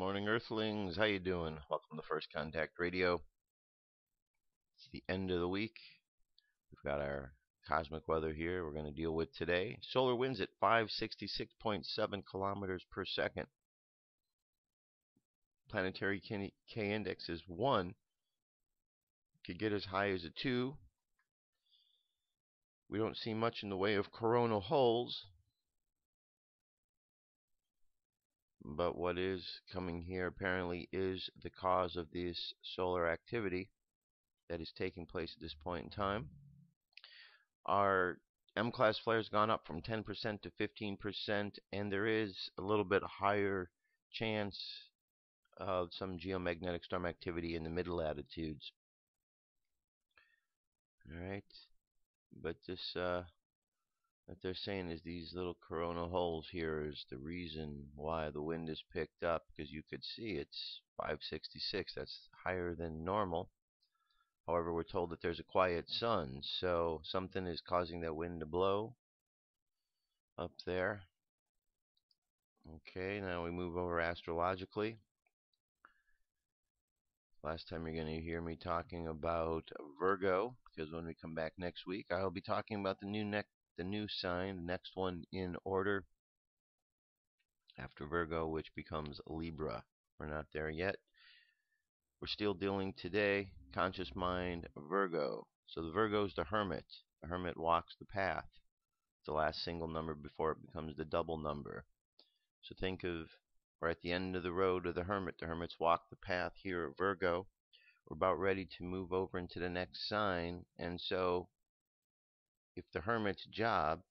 Morning, Earthlings. How you doing? Welcome to First Contact Radio. It's the end of the week. We've got our cosmic weather here we're going to deal with today. Solar winds at 566.7 kilometers per second. Planetary K index is 1. Could get as high as a 2. We don't see much in the way of coronal holes. But what is coming here apparently is the cause of this solar activity that is taking place at this point in time. Our M-class flare has gone up from 10% to 15%, and there is a little bit higher chance of some geomagnetic storm activity in the mid latitudes. Alright, but this what they're saying is these little coronal holes here is the reason why the wind is picked up, because you could see it's 566. That's higher than normal. However, we're told that there's a quiet sun, so something is causing that wind to blow up there. Okay, now we move over astrologically. Last time you're going to hear me talking about Virgo, because when we come back next week, I'll be talking about the new sign, the next one in order after Virgo, which becomes Libra. We're not there yet. We're still dealing today, conscious mind, Virgo. So the Virgo is the hermit. The hermit walks the path. It's the last single number before it becomes the double number. So think of, we're at the end of the road of the hermit. The hermits walk the path here at Virgo. We're about ready to move over into the next sign. And so if the hermit's job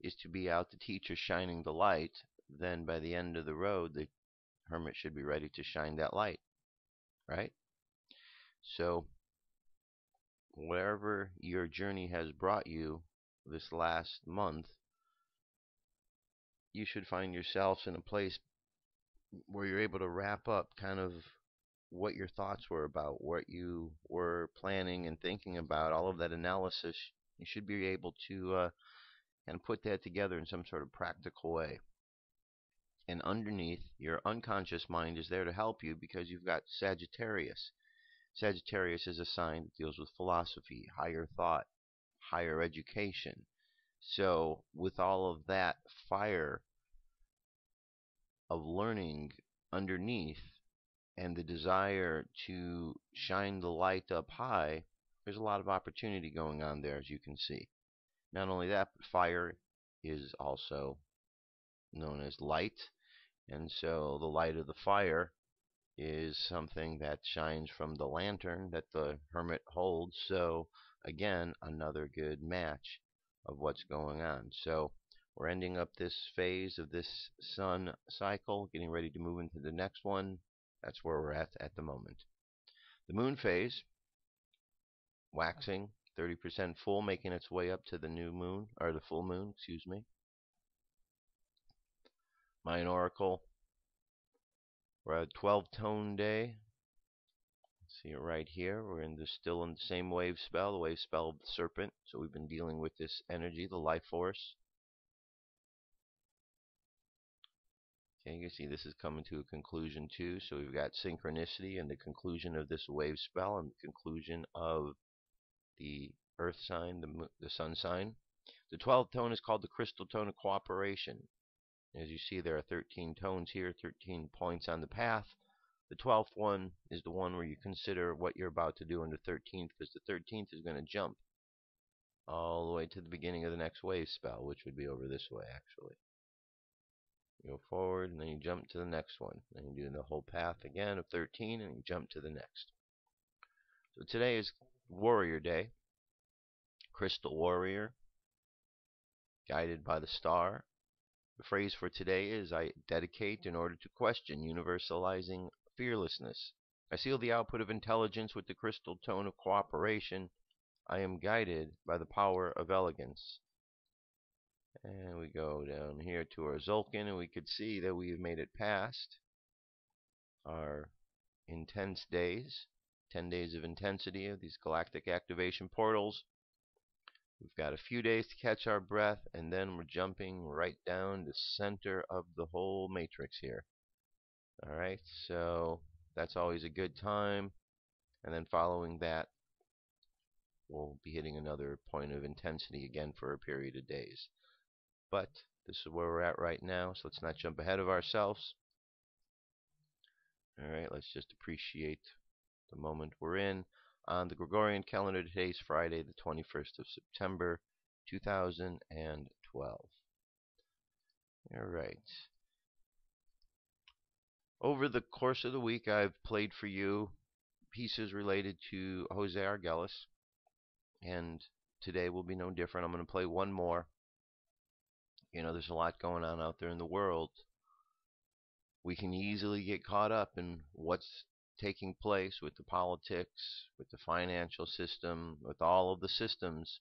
is to be out the teacher shining the light, then by the end of the road, the hermit should be ready to shine that light. Right? So wherever your journey has brought you this last month, you should find yourselves in a place where you're able to wrap up kind of what your thoughts were about, what you were planning and thinking about, all of that analysis. You should be able to and put that together in some sort of practical way. And underneath, your unconscious mind is there to help you because you've got Sagittarius. Sagittarius is a sign that deals with philosophy, higher thought, higher education. So with all of that fire of learning underneath and the desire to shine the light up high, there's a lot of opportunity going on there, as you can see. Not only that, but fire is also known as light, and so the light of the fire is something that shines from the lantern that the hermit holds. So again, another good match of what's going on. So we're ending up this phase of this sun cycle, getting ready to move into the next one. That's where we're at the moment. The moon phase, waxing 30% full, making its way up to the new moon, or the full moon, excuse me. Mayan Oracle, we're at 12-tone day. See it right here. We're still in the same wave spell, the wave spell of the serpent. So we've been dealing with this energy, the life force. Okay, you can see this is coming to a conclusion too. So we've got synchronicity and the conclusion of this wave spell and the conclusion of the earth sign, the sun sign. The 12th tone is called the crystal tone of cooperation. As you see, there are 13 tones here, 13 points on the path. The 12th one is the one where you consider what you're about to do on the 13th, because the 13th is going to jump all the way to the beginning of the next wave spell, which would be over this way, actually. You go forward, and then you jump to the next one. Then you do the whole path again of 13, and you jump to the next. So today is Warrior Day. Crystal Warrior, guided by the star. The phrase for today is, I dedicate in order to question, universalizing fearlessness. I seal the output of intelligence with the crystal tone of cooperation. I am guided by the power of elegance. And we go down here to our Zolkin, and we could see that we have made it past our intense days, 10 days of intensity of these galactic activation portals. We've got a few days to catch our breath, and then we're jumping right down the center of the whole matrix here. Alright, so that's always a good time. And then following that, we'll be hitting another point of intensity again for a period of days. But this is where we're at right now, so let's not jump ahead of ourselves. Alright, let's just appreciate the moment we're in. On the Gregorian calendar, today is Friday, the 21st of September, 2012. Alright. Over the course of the week, I've played for you pieces related to Jose Arguelles, and today will be no different. I'm going to play one more. You know, there's a lot going on out there in the world. We can easily get caught up in what's taking place with the politics, with the financial system, with all of the systems.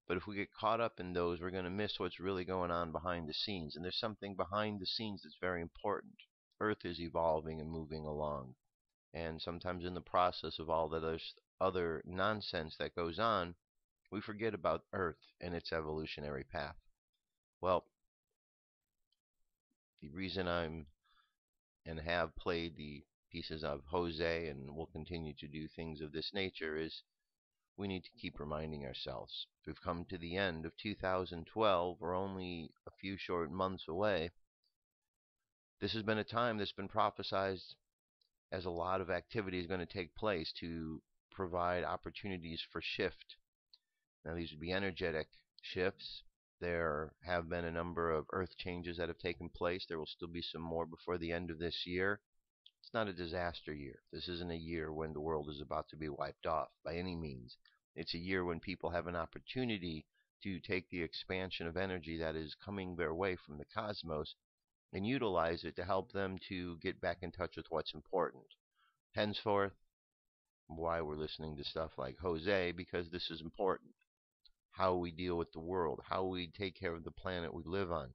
But if we get caught up in those, we're going to miss what's really going on behind the scenes. And there's something behind the scenes that's very important. Earth is evolving and moving along. And sometimes in the process of all that other nonsense that goes on, we forget about Earth and its evolutionary path. Well, the reason I'm and have played the pieces of Jose and will continue to do things of this nature is we need to keep reminding ourselves. We've come to the end of 2012. We're only a few short months away. This has been a time that's been prophesized as a lot of activity is going to take place to provide opportunities for shift. Now, these would be energetic shifts. There have been a number of earth changes that have taken place. There will still be some more before the end of this year. It's not a disaster year. This isn't a year when the world is about to be wiped off by any means. It's a year when people have an opportunity to take the expansion of energy that is coming their way from the cosmos and utilize it to help them to get back in touch with what's important. Henceforth, why we're listening to stuff like Jose, because this is important. How we deal with the world, how we take care of the planet we live on.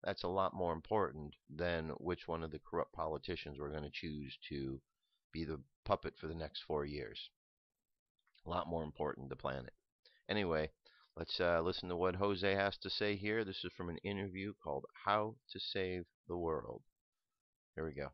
That's a lot more important than which one of the corrupt politicians we're going to choose to be the puppet for the next 4 years. A lot more important, the planet. Anyway, let's listen to what Jose has to say here. This is from an interview called How to Save the World. Here we go.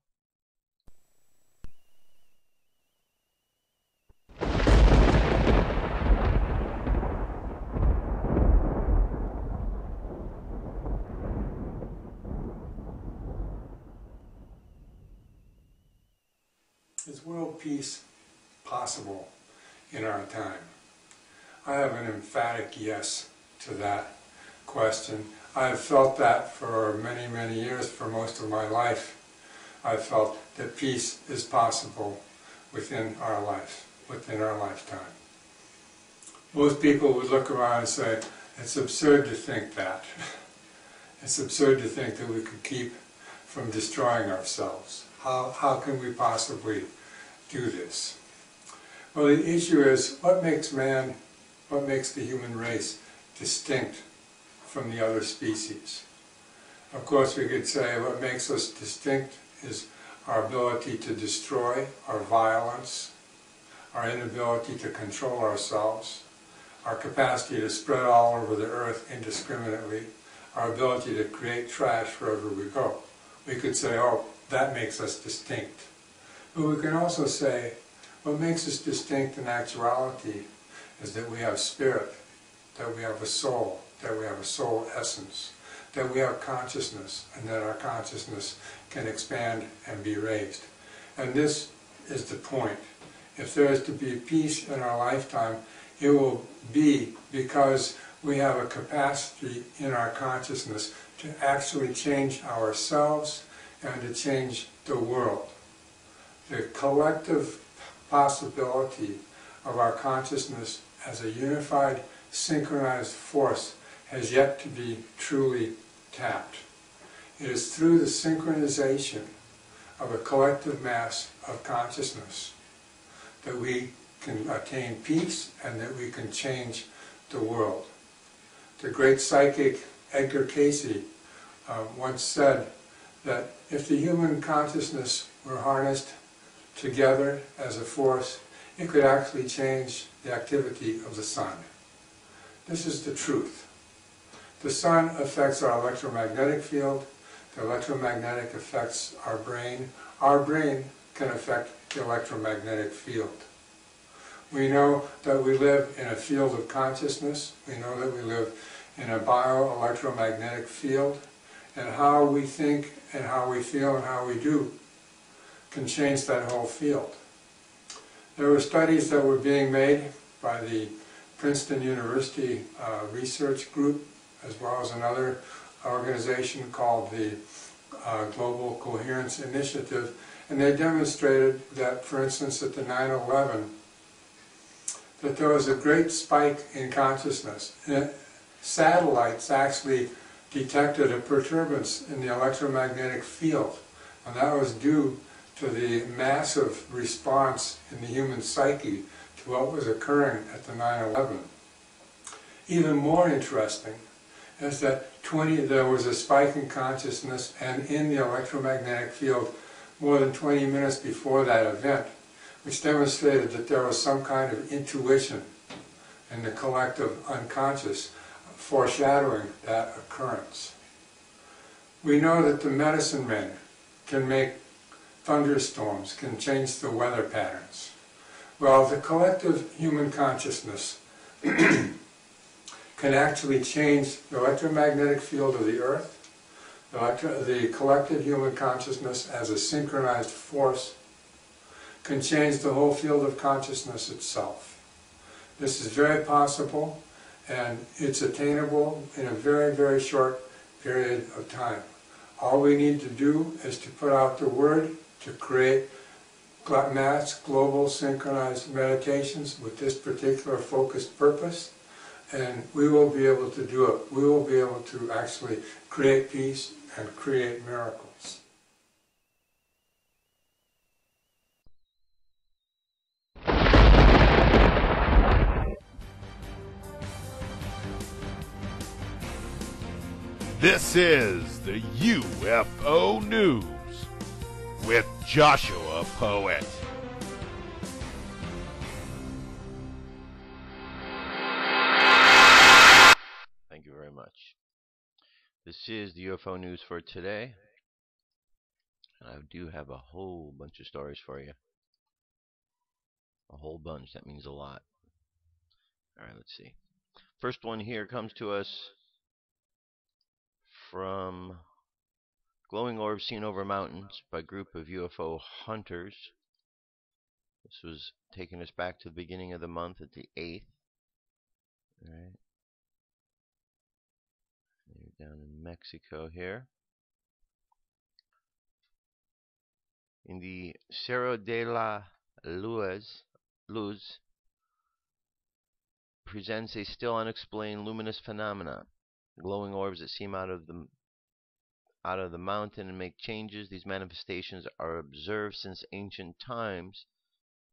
Is world peace possible in our time? I have an emphatic yes to that question. I have felt that for many, many years, for most of my life. I've felt that peace is possible within our life, within our lifetime. Most people would look around and say, it's absurd to think that. It's absurd to think that we could keep from destroying ourselves. How can we possibly do this? Well, the issue is, what makes the human race distinct from the other species? Of course, we could say what makes us distinct is our ability to destroy, our violence, our inability to control ourselves, our capacity to spread all over the earth indiscriminately, our ability to create trash wherever we go. We could say, oh, that makes us distinct. But we can also say, what makes us distinct in actuality is that we have spirit, that we have a soul essence, that we have consciousness, and that our consciousness can expand and be raised. And this is the point. If there is to be peace in our lifetime, it will be because we have a capacity in our consciousness to actually change ourselves and to change the world. The collective possibility of our consciousness as a unified, synchronized force has yet to be truly tapped. It is through the synchronization of a collective mass of consciousness that we can attain peace and that we can change the world. The great psychic Edgar Cayce once said that if the human consciousness were harnessed together as a force, it could actually change the activity of the sun. This is the truth. The sun affects our electromagnetic field, The electromagnetic affects our brain. Our brain can affect the electromagnetic field. We know that we live in a field of consciousness. We know that we live in a bioelectromagnetic field. And how we think and how we feel and how we do can change that whole field. There were studies that were being made by the Princeton University research group, as well as another organization called the Global Coherence Initiative, and they demonstrated that, for instance, at the 9/11, that there was a great spike in consciousness. And satellites actually detected a perturbance in the electromagnetic field, and that was due to the massive response in the human psyche to what was occurring at the 9/11. Even more interesting is that there was a spike in consciousness and in the electromagnetic field more than 20 minutes before that event, which demonstrated that there was some kind of intuition in the collective unconscious foreshadowing that occurrence. We know that the medicine men can make thunderstorms, can change the weather patterns. Well, the collective human consciousness can actually change the electromagnetic field of the Earth. The collective human consciousness as a synchronized force can change the whole field of consciousness itself. This is very possible, and it's attainable in a very, very short period of time. All we need to do is to put out the word to create mass global synchronized meditations with this particular focused purpose, and we will be able to do it. We will be able to actually create peace and create miracles. This is the UFO News with Joshua Poet. Thank you very much. This is the UFO News for today. I do have a whole bunch of stories for you. A whole bunch. That means a lot. Alright, let's see. First one here comes to us from glowing orbs seen over mountains by a group of UFO hunters. This was taking us back to the beginning of the month at the 8th. Alright. They're down in Mexico here. In the Cerro de la Luz presents a still unexplained luminous phenomena. Glowing orbs that seem out of the mountain and make changes. These manifestations are observed since ancient times,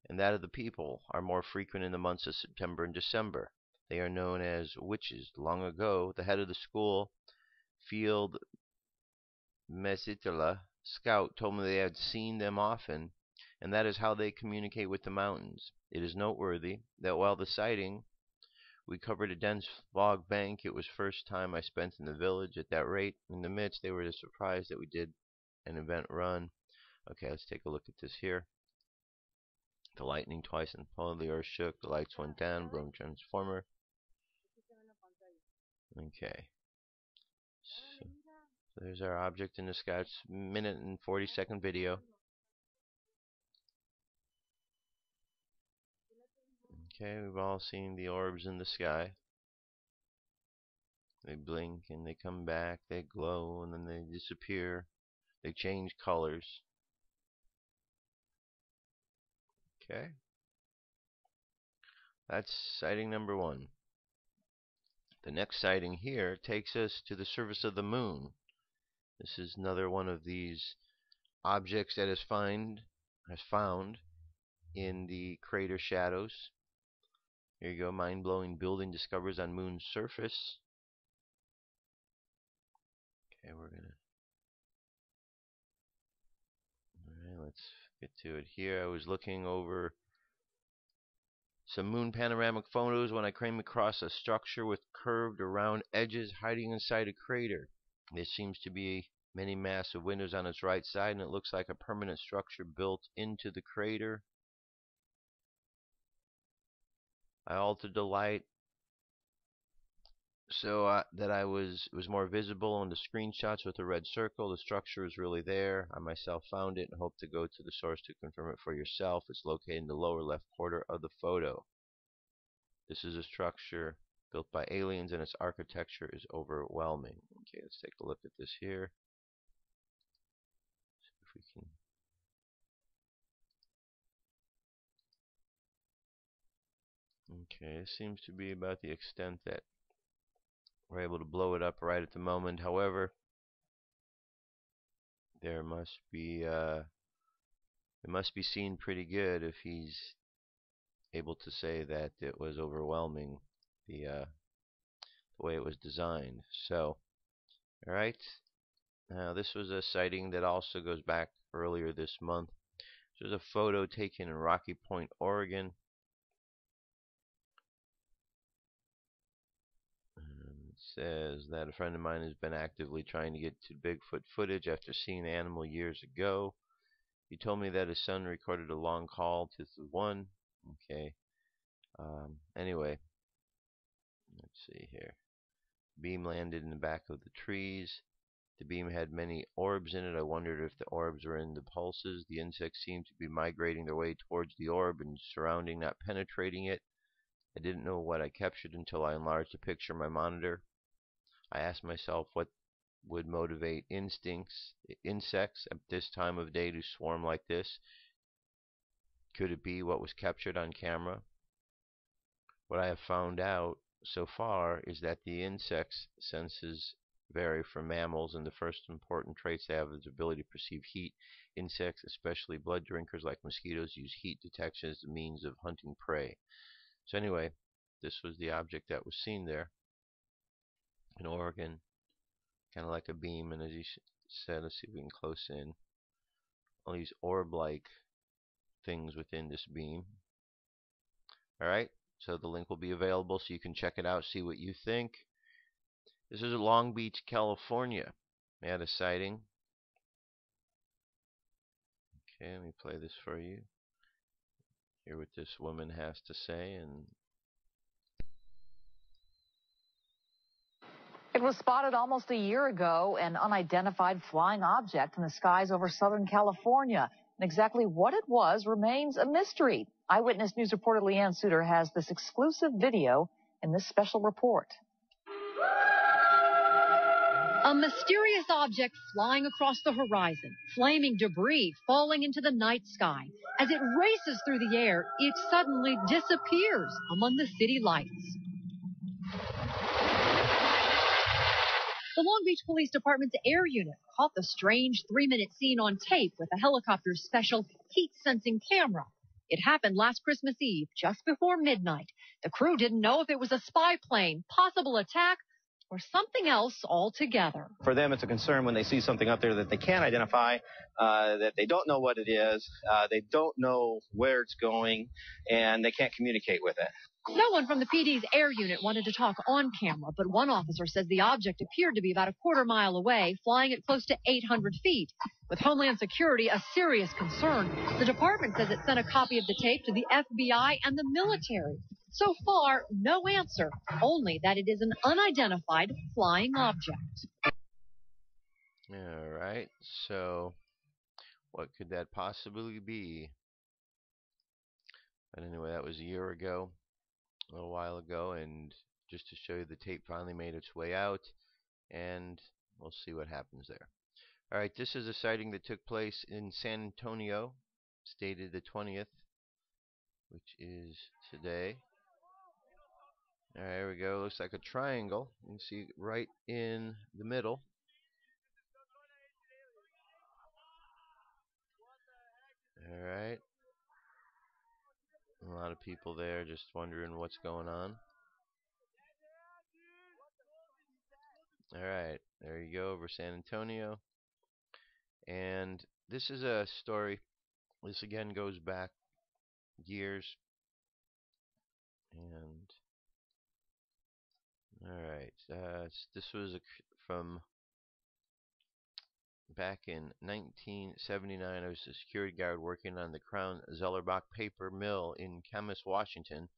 and that of the people are more frequent in the months of September and December. They are known as witches. Long ago, the head of the school, Field Mesitala Scout, told me they had seen them often, and that is how they communicate with the mountains. It is noteworthy that while the sighting we covered a dense fog bank, it was first time I spent in the village at that rate. In the midst, they were surprised that we did an event run. Okay, let's take a look at this here. The lightning twice and followed, the earth shook, the lights went down, blown transformer. Okay. So there's our object in the sky. It's a minute and 40-second video. Okay, we've all seen the orbs in the sky. They blink and they come back, they glow and then they disappear. They change colors. Okay. That's sighting number 1. The next sighting here takes us to the surface of the moon. This is another one of these objects that is found in the crater shadows. Here you go, mind-blowing building discovered on moon's surface. Okay, we're gonna. Alright, let's get to it here. I was looking over some moon panoramic photos when I came across a structure with curved around edges hiding inside a crater. This seems to be Many massive windows on its right side, and it looks like a permanent structure built into the crater. I altered the light so that it was more visible on the screenshots with the red circle. The structure is really there. I myself found it and hope to go to the source to confirm it for yourself. It's located in the lower left corner of the photo. This is a structure built by aliens, and its architecture is overwhelming. Okay, let's take a look at this here. See if we can. Okay, it seems to be about the extent that we're able to blow it up right at the moment. However, there must be it must be seen pretty good if he's able to say that it was overwhelming, the way it was designed. So, all right. Now this was a sighting that also goes back earlier this month. There's a photo taken in Rocky Point, Oregon. It says that a friend of mine has been actively trying to get to Bigfoot footage after seeing the animal years ago. He told me that his son recorded a long call to the one. Okay. Anyway, let's see here. Beam landed in the back of the trees. The beam had many orbs in it. I wondered if the orbs were in the pulses. The insects seemed to be migrating their way towards the orb and surrounding, not penetrating it. I didn't know what I captured until I enlarged the picture on my monitor. I asked myself what would motivate insects at this time of day to swarm like this. Could it be what was captured on camera? What I have found out so far is that the insects' senses vary from mammals, and the first important traits they have is the ability to perceive heat. Insects, especially blood drinkers like mosquitoes, use heat detection as a means of hunting prey. So anyway, this was the object that was seen there in Oregon, kind of like a beam, and as you said, let's see if we can close in all these orb-like things within this beam. Alright, so the link will be available so you can check it out, see what you think. This is Long Beach, California. We had a sighting. Okay, let me play this for you. Hear what this woman has to say. And it was spotted almost a year ago, an unidentified flying object in the skies over Southern California. And exactly what it was remains a mystery. Eyewitness News reporter Leanne Suter has this exclusive video in this special report. A mysterious object flying across the horizon, flaming debris falling into the night sky. As it races through the air, it suddenly disappears among the city lights. The Long Beach Police Department's air unit caught the strange 3-minute scene on tape with a helicopter's special heat-sensing camera. It happened last Christmas Eve, just before midnight. The crew didn't know if it was a spy plane, possible attack, or something else altogether. For them, it's a concern when they see something up there that they can't identify, that they don't know what it is, they don't know where it's going, and they can't communicate with it. No one from the PD's air unit wanted to talk on camera, but one officer says the object appeared to be about a quarter mile away, flying at close to 800 feet. With Homeland Security a serious concern, the department says it sent a copy of the tape to the FBI and the military. So far, no answer, only that it is an unidentified flying object. all right, so what could that possibly be? But anyway, that was a year ago, a little while ago, and just to show you, the tape finally made its way out, and we'll see what happens there. All right, this is a sighting that took place in San Antonio, stated the 20th, which is today. All right, here we go. Looks like a triangle. You can see right in the middle. All right. A lot of people there just wondering what's going on. All right, there you go, over San Antonio. And this is a story. This again goes back years. And all right, this was from back in 1979, I was a security guard working on the Crown Zellerbach paper mill in Camas, Washington.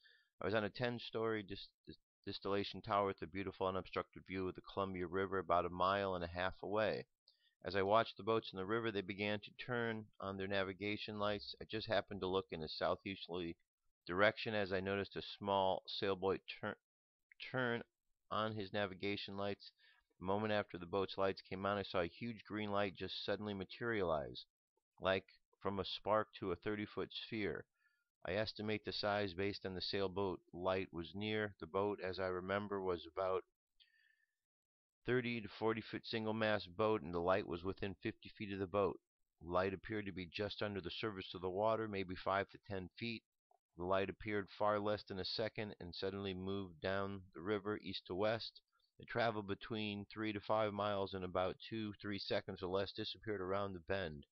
I was on a 10-story distillation tower with a beautiful unobstructed view of the Columbia River about a mile and a half away. As I watched the boats in the river, they began to turn on their navigation lights. I just happened to look in a southeasterly direction as I noticed a small sailboat turn on his navigation lights. A moment after the boat's lights came on, I saw a huge green light just suddenly materialize, like from a spark to a 30-foot sphere. I estimate the size based on the sailboat light was near. The boat, as I remember, was about 30 to 40-foot single-mast boat, and the light was within 50 feet of the boat. The light appeared to be just under the surface of the water, maybe 5 to 10 feet. The light appeared far less than a second and suddenly moved down the river east to west. It traveled between 3 to 5 miles and about 2-3 seconds or less disappeared around the bend.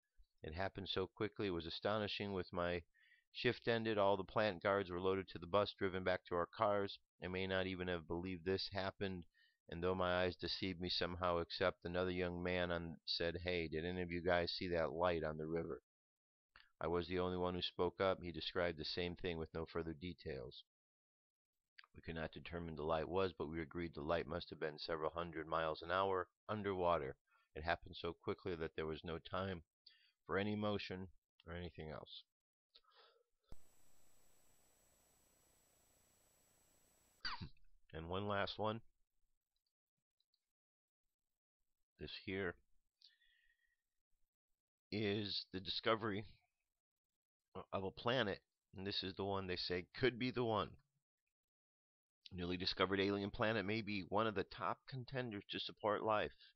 It happened so quickly it was astonishing. With my shift ended, all the plant guards were loaded to the bus, driven back to our cars. I may not even have believed this happened, and though my eyes deceived me somehow, except another young man said, "Hey, did any of you guys see that light on the river?" I was the only one who spoke up. He described the same thing with no further details. We could not determine the light was, but we agreed the light must have been several hundred miles an hour underwater. It happened so quickly that there was no time for any motion or anything else. And one last one. This here is the discovery of a planet, and this is the one they say could be the one. Newly discovered alien planet may be one of the top contenders to support life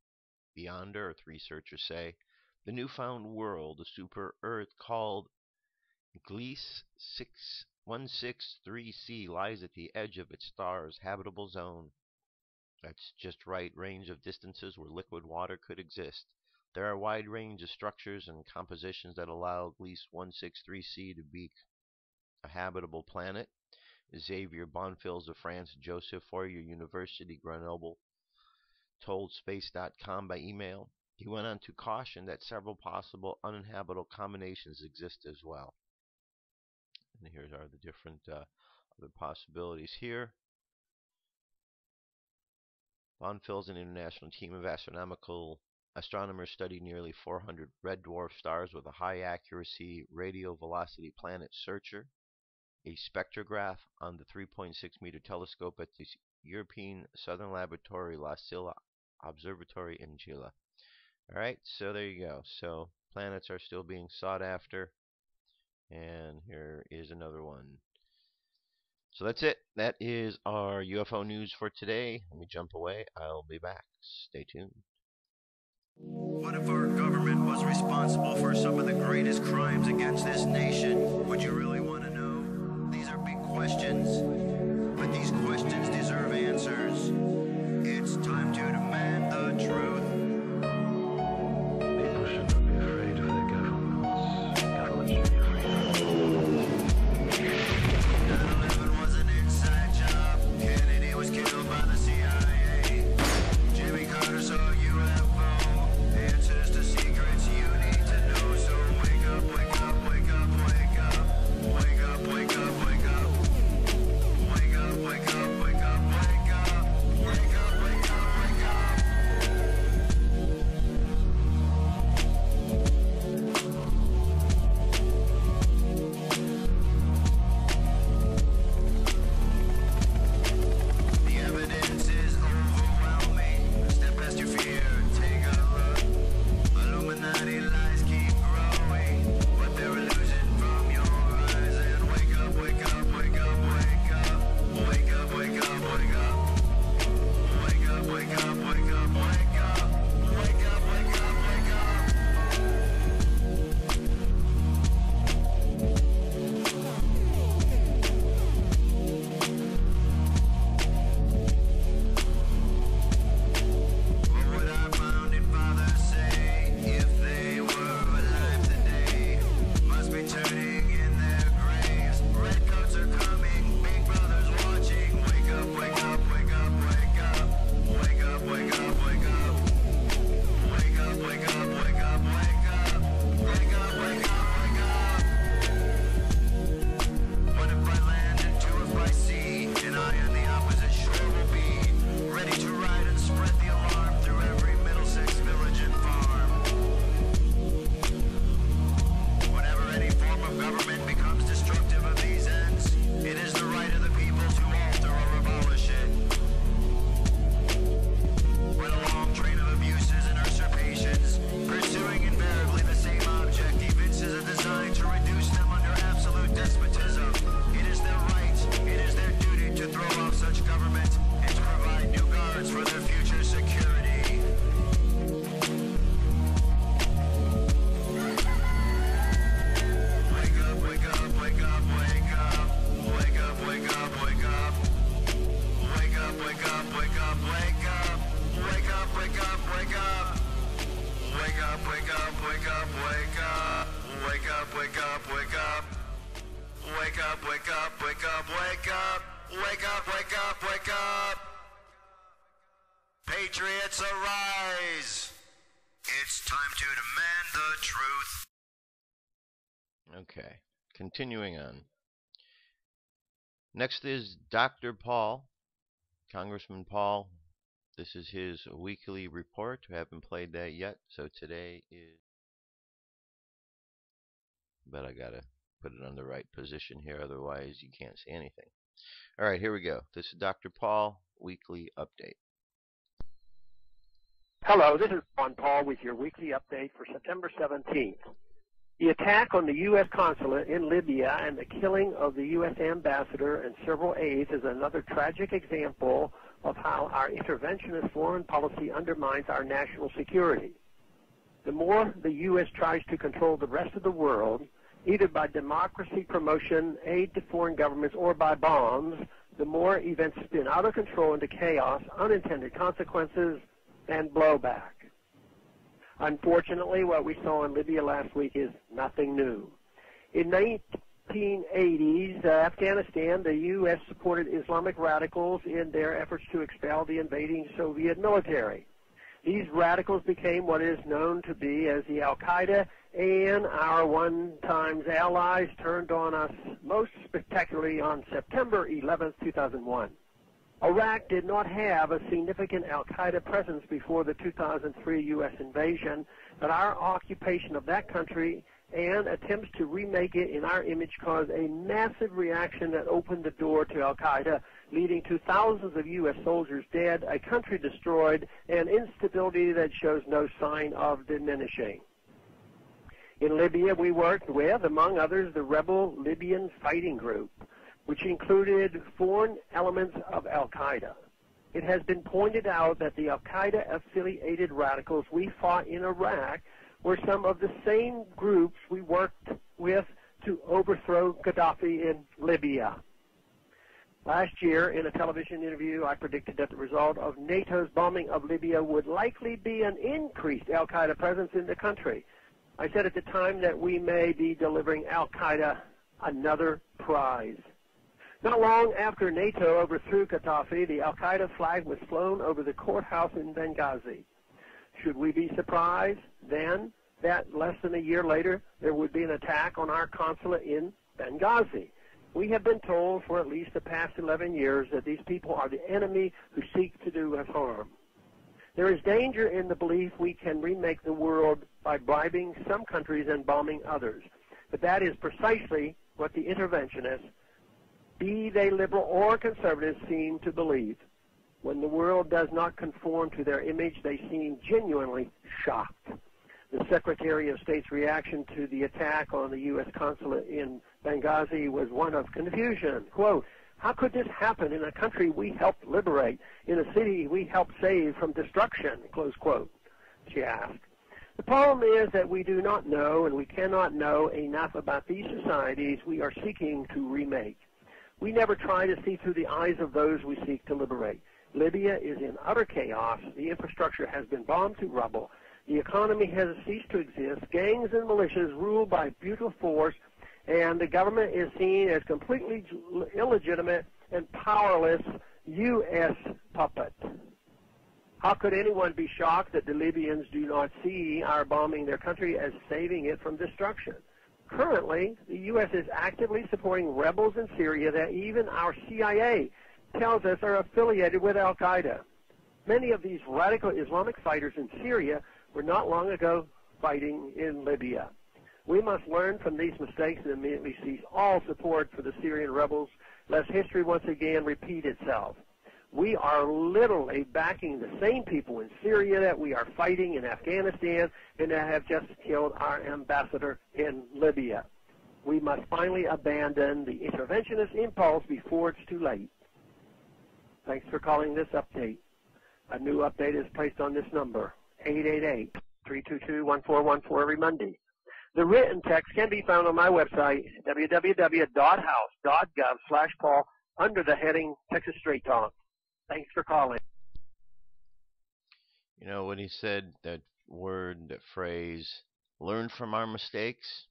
beyond Earth, researchers say. The newfound world, a super Earth called Gliese 6163c, lies at the edge of its star's habitable zone. That's just right range of distances where liquid water could exist. There are a wide range of structures and compositions that allow Gliese 163c to be a habitable planet. Xavier Bonfils of France, Joseph Fourier University, Grenoble, told Space.com by email. He went on to caution that several possible uninhabitable combinations exist as well. And here are the different other possibilities here. Bonfils and an international team of astronomers studied nearly 400 red dwarf stars with a high accuracy radio velocity planet searcher, a spectrograph on the 3.6 meter telescope at the European Southern Laboratory La Silla Observatory in Chile. Alright, so there you go. So planets are still being sought after. And here is another one. So that's it. That is our UFO news for today. Let me jump away. I'll be back. Stay tuned. What if our government was responsible for some of the greatest crimes against this nation? Would you really want to know? These are big questions, but these questions deserve answers. It's time to demand the truth. People shouldn't be afraid of their governments. Governments should be afraid of 9/11 was an inside job. Kennedy was killed by the CIA. Jimmy Carter saw UFO. Answers to secrets you need to know. So wake up, wake up, wake up, wake up. Wake up, wake up, wake up. Wake up, wake up, wake wake up, wake up, wake up, wake up, wake up, wake up. Patriots arise. It's time to demand the truth. Okay, continuing on. Next is Dr. Paul, Congressman Paul. This is his weekly report. We haven't played that yet, so today is... But I gotta put it on the right position here, otherwise you can't see anything. All right, here we go. This is Dr. Paul, weekly update. Hello, this is Ron Paul with your weekly update for September 17th. The attack on the U.S. consulate in Libya and the killing of the U.S. ambassador and several aides is another tragic example of how our interventionist foreign policy undermines our national security. The more the U.S. tries to control the rest of the world, either by democracy promotion, aid to foreign governments, or by bombs, the more events spin out of control into chaos, unintended consequences, and blowback. Unfortunately, what we saw in Libya last week is nothing new. In 1980s, Afghanistan, the U.S. supported Islamic radicals in their efforts to expel the invading Soviet military. These radicals became what is known to be as the Al-Qaeda, and our one-time allies turned on us most spectacularly on September 11, 2001. Iraq did not have a significant Al-Qaeda presence before the 2003 U.S. invasion, but our occupation of that country and attempts to remake it in our image caused a massive reaction that opened the door to Al-Qaeda, leading to thousands of U.S. soldiers dead, a country destroyed, and instability that shows no sign of diminishing. In Libya, we worked with, among others, the rebel Libyan Fighting Group, which included foreign elements of Al-Qaeda. It has been pointed out that the Al-Qaeda-affiliated radicals we fought in Iraq were some of the same groups we worked with to overthrow Gaddafi in Libya. Last year, in a television interview, I predicted that the result of NATO's bombing of Libya would likely be an increased Al-Qaeda presence in the country. I said at the time that we may be delivering Al-Qaeda another prize. Not long after NATO overthrew Gaddafi, the Al-Qaeda flag was flown over the courthouse in Benghazi. Should we be surprised, then, that less than a year later there would be an attack on our consulate in Benghazi? We have been told for at least the past 11 years that these people are the enemy who seek to do us harm. There is danger in the belief we can remake the world by bribing some countries and bombing others. But that is precisely what the interventionists, be they liberal or conservative, seem to believe. When the world does not conform to their image, they seem genuinely shocked. The Secretary of State's reaction to the attack on the U.S. consulate in Benghazi was one of confusion. Quote, "How could this happen in a country we helped liberate, in a city we helped save from destruction?" Close quote, she asked. The problem is that we do not know, and we cannot know enough about these societies we are seeking to remake. We never try to see through the eyes of those we seek to liberate. Libya is in utter chaos. The infrastructure has been bombed to rubble. The economy has ceased to exist. Gangs and militias rule by brutal force, and the government is seen as completely illegitimate and powerless U.S. puppet. How could anyone be shocked that the Libyans do not see our bombing their country as saving it from destruction? Currently, the U.S. is actively supporting rebels in Syria that even our CIA tells us are affiliated with Al-Qaeda. Many of these radical Islamic fighters in Syria were not long ago fighting in Libya. We must learn from these mistakes and immediately cease all support for the Syrian rebels, lest history once again repeat itself. We are literally backing the same people in Syria that we are fighting in Afghanistan and that have just killed our ambassador in Libya. We must finally abandon the interventionist impulse before it's too late. Thanks for calling this update. A new update is placed on this number, 888-322-1414 every Monday. The written text can be found on my website, www.house.gov/Paul, under the heading Texas Straight Talk. Thanks for calling. You know, when he said that word, that phrase, learn from our mistakes,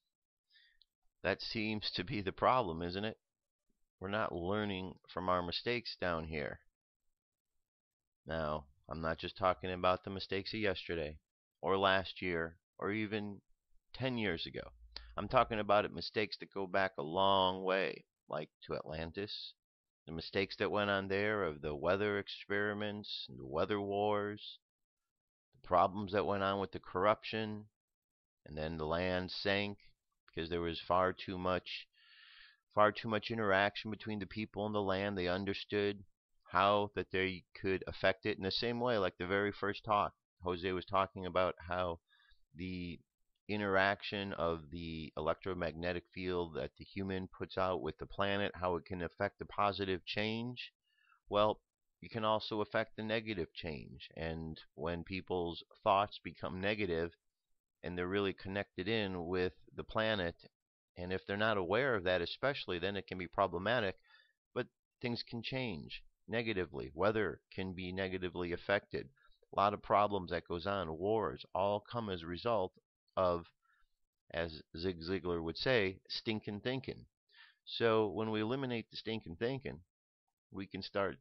that seems to be the problem, isn't it? we're not learning from our mistakes down here. Now, I'm not just talking about the mistakes of yesterday or last year or even 10 years ago. I'm talking about mistakes that go back a long way, like to Atlantis, the mistakes that went on there of the weather experiments, the weather wars, the problems that went on with the corruption, and then the land sank because there was far too much interaction between the people and the land. They understood how that they could affect it in the same way, like the very first talk. Jose was talking about how the interaction of the electromagnetic field that the human puts out with the planet, how it can affect the positive change. Well, you can also affect the negative change. And when people's thoughts become negative and they're really connected in with the planet, and if they're not aware of that especially, then it can be problematic. But things can change negatively. Weather can be negatively affected. A lot of problems that goes on, wars, all come as a result of, as Zig Ziglar would say, stinking thinking. So when we eliminate the stinking thinking, we can start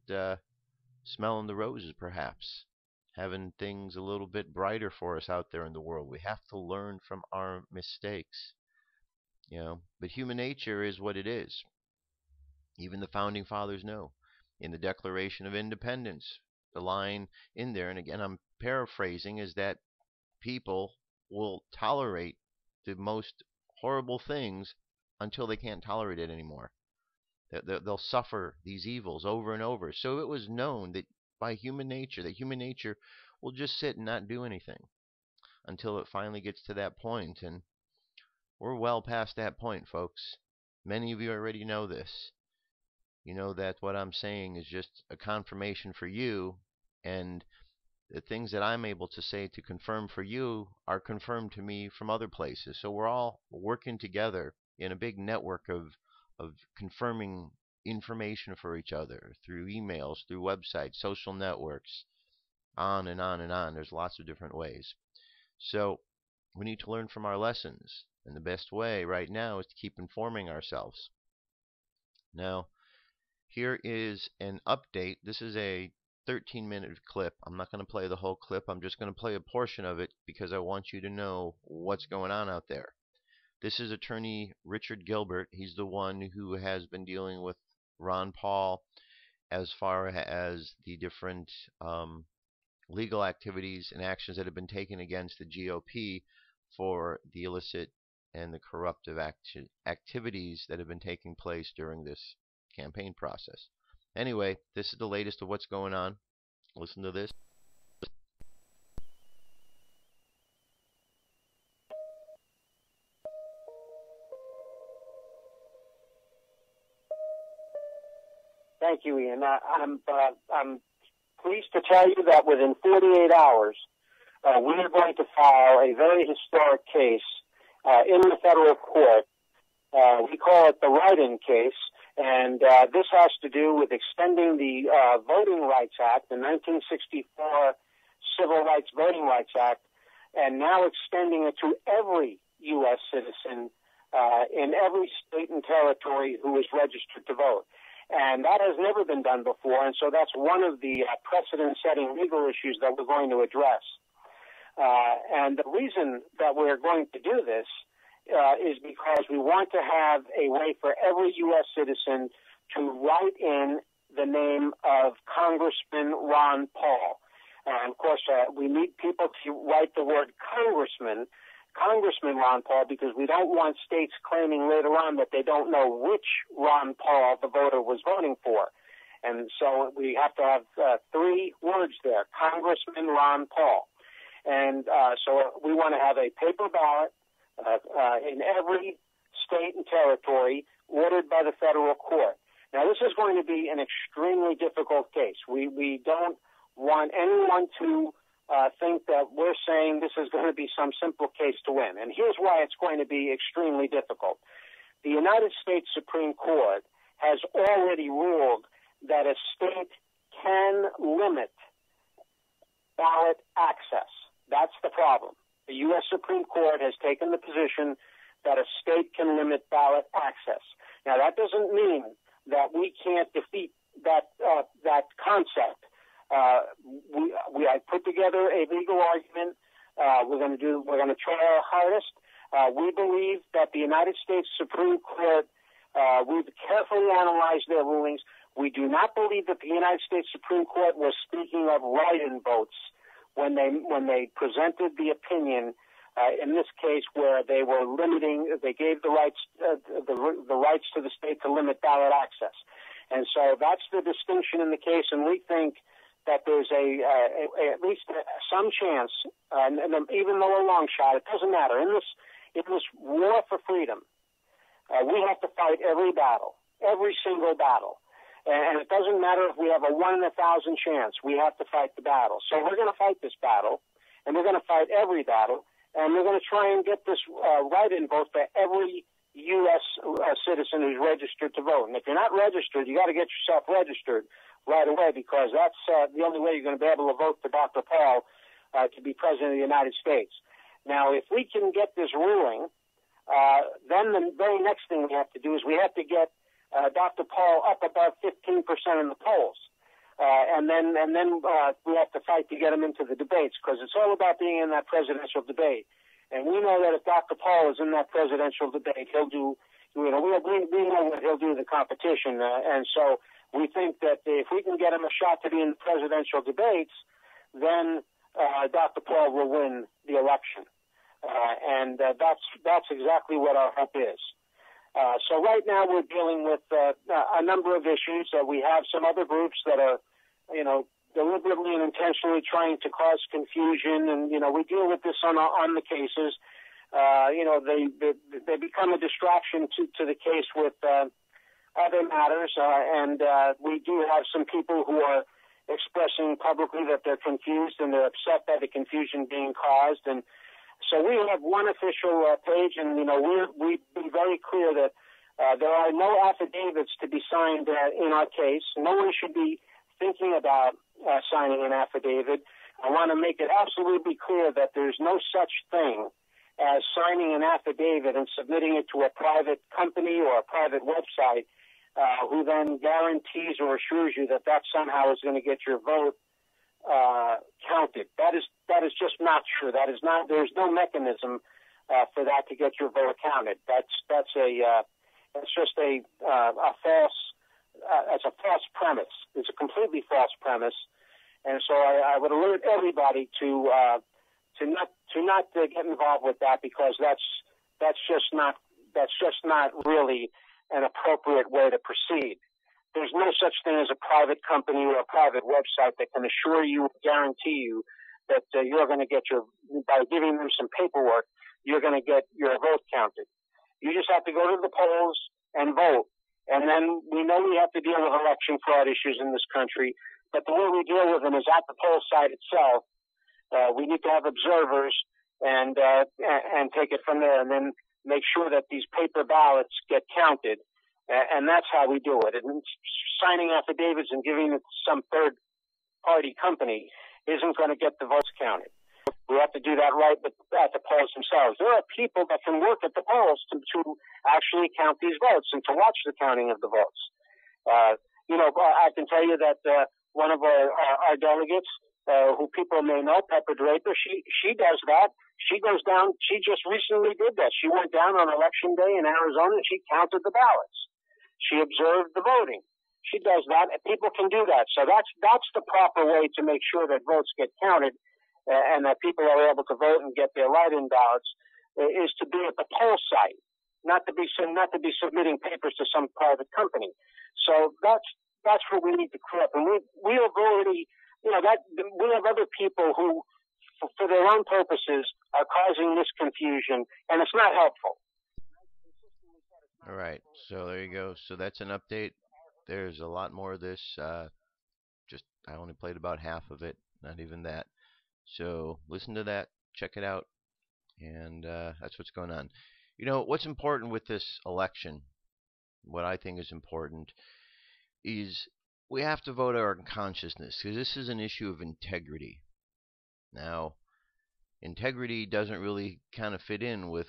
smelling the roses, perhaps, having things a little bit brighter for us out there in the world. We have to learn from our mistakes, But human nature is what it is. Even the founding fathers know. In the Declaration of Independence, the line in there, and again I'm paraphrasing, is that people will tolerate the most horrible things until they can't tolerate it anymore. They'll suffer these evils over and over. So it was known that by human nature, will just sit and not do anything until it finally gets to that point. And we're well past that point, folks. Many of you already know this. You know that what I'm saying is just a confirmation for you, and the things that I'm able to say to confirm for you are confirmed to me from other places. So we're all working together in a big network of confirming information for each other through emails, through websites, social networks, on and on and on. There's lots of different ways. So we need to learn from our lessons. And the best way right now is to keep informing ourselves. Now, here is an update. This is a 13-minute clip. I'm not going to play the whole clip. I'm just going to play a portion of it because I want you to know what's going on out there. This is attorney Richard Gilbert. He's the one who has been dealing with Ron Paul as far as the different legal activities and actions that have been taken against the GOP for the illicit and the corruptive activities that have been taking place during this campaign process. Anyway, this is the latest of what's going on. Listen to this. Thank you, Ian. I'm pleased to tell you that within 48 hours, we are going to file a very historic case in the federal court. We call it the write-in case, and this has to do with extending the Voting Rights Act, the 1964 Civil Rights Voting Rights Act, and now extending it to every U.S. citizen in every state and territory who is registered to vote. And that has never been done before, and so that's one of the precedent-setting legal issues that we're going to address. And the reason that we're going to do this is because we want to have a way for every U.S. citizen to write in the name of Congressman Ron Paul. And, of course, we need people to write the word Congressman Ron Paul, because we don't want states claiming later on that they don't know which Ron Paul the voter was voting for. And so we have to have three words there, Congressman Ron Paul. And so we want to have a paper ballot in every state and territory ordered by the federal court. Now, this is going to be an extremely difficult case. We don't want anyone to think that we're saying this is going to be some simple case to win. And here's why it's going to be extremely difficult. The United States Supreme Court has already ruled that a state can limit ballot access. That's the problem. The U.S. Supreme Court has taken the position that a state can limit ballot access. Now, that doesn't mean that we can't defeat that concept. I put together a legal argument. We're going to try our hardest. We believe that the United States Supreme Court, we've carefully analyzed their rulings. We do not believe that the United States Supreme Court was speaking of write-in votes when they presented the opinion. In this case, where they were limiting, they gave the rights to the state to limit ballot access, and so that's the distinction in the case. And we think that there's at least some chance, and even though a long shot, it doesn't matter. In this war for freedom, we have to fight every battle, every single battle, and it doesn't matter if we have a 1 in 1,000 chance. We have to fight the battle. So we're going to fight this battle, and we're going to fight every battle. And we're going to try and get this write-in vote for every U.S. Citizen who's registered to vote. And if you're not registered, you got to get yourself registered right away, because that's the only way you're going to be able to vote for Dr. Paul to be President of the United States. Now, if we can get this ruling, then the very next thing we have to do is we have to get Dr. Paul up above 15% in the polls. And then we have to fight to get him into the debates, because it's all about being in that presidential debate. And we know that if Dr. Paul is in that presidential debate, he'll do, we know what he'll do in the competition. And so we think that if we can get him a shot to be in the presidential debates, then Dr. Paul will win the election. And that's exactly what our hope is. So right now we're dealing with a number of issues. We have some other groups that are, deliberately and intentionally trying to cause confusion, and we deal with this on the cases. They become a distraction to the case with other matters, and we do have some people who are expressing publicly that they're confused and they're upset by the confusion being caused. And so we have one official page, and we've been very clear that there are no affidavits to be signed in our case. No one should be thinking about signing an affidavit. I want to make it absolutely clear that there's no such thing as signing an affidavit and submitting it to a private company or a private website who then guarantees or assures you that somehow is going to get your vote counted. That is just not true. There's no mechanism for that to get your vote counted. That's just a false. It's a false premise. It's a completely false premise, and so I would alert everybody to not get involved with that, because that's just not really an appropriate way to proceed. There's no such thing as a private company or a private website that can assure you or guarantee you that you're going to get by giving them some paperwork, you're going to get your vote counted. You just have to go to the polls and vote. And then we know we have to deal with election fraud issues in this country, but the way we deal with them is at the poll site itself. We need to have observers and take it from there, and then make sure that these paper ballots get counted. And that's how we do it. And signing affidavits and giving it to some third-party company isn't going to get the votes counted. We have to do that right at the polls themselves. There are people that can work at the polls to actually count these votes and to watch the counting of the votes. I can tell you that one of our delegates, who people may know, Pepper Draper, she does that. She goes down. She just recently did that. She went down on election day in Arizona and she counted the ballots. She observed the voting. She does that. People can do that. So that's the proper way to make sure that votes get counted. And that people are able to vote and get their write-in ballots, is to be at the poll site, not to be submitting papers to some private company. So that's what we need to clear up. And we have already, we have other people who, for their own purposes, are causing this confusion, and it's not helpful. All right, so there you go. So that's an update. There's a lot more of this. I only played about half of it, not even that. So listen to that, check it out, and that's what's going on. What's important with this election, what I think is important, is we have to vote our consciousness, because this is an issue of integrity. Now, integrity doesn't really kind of fit in with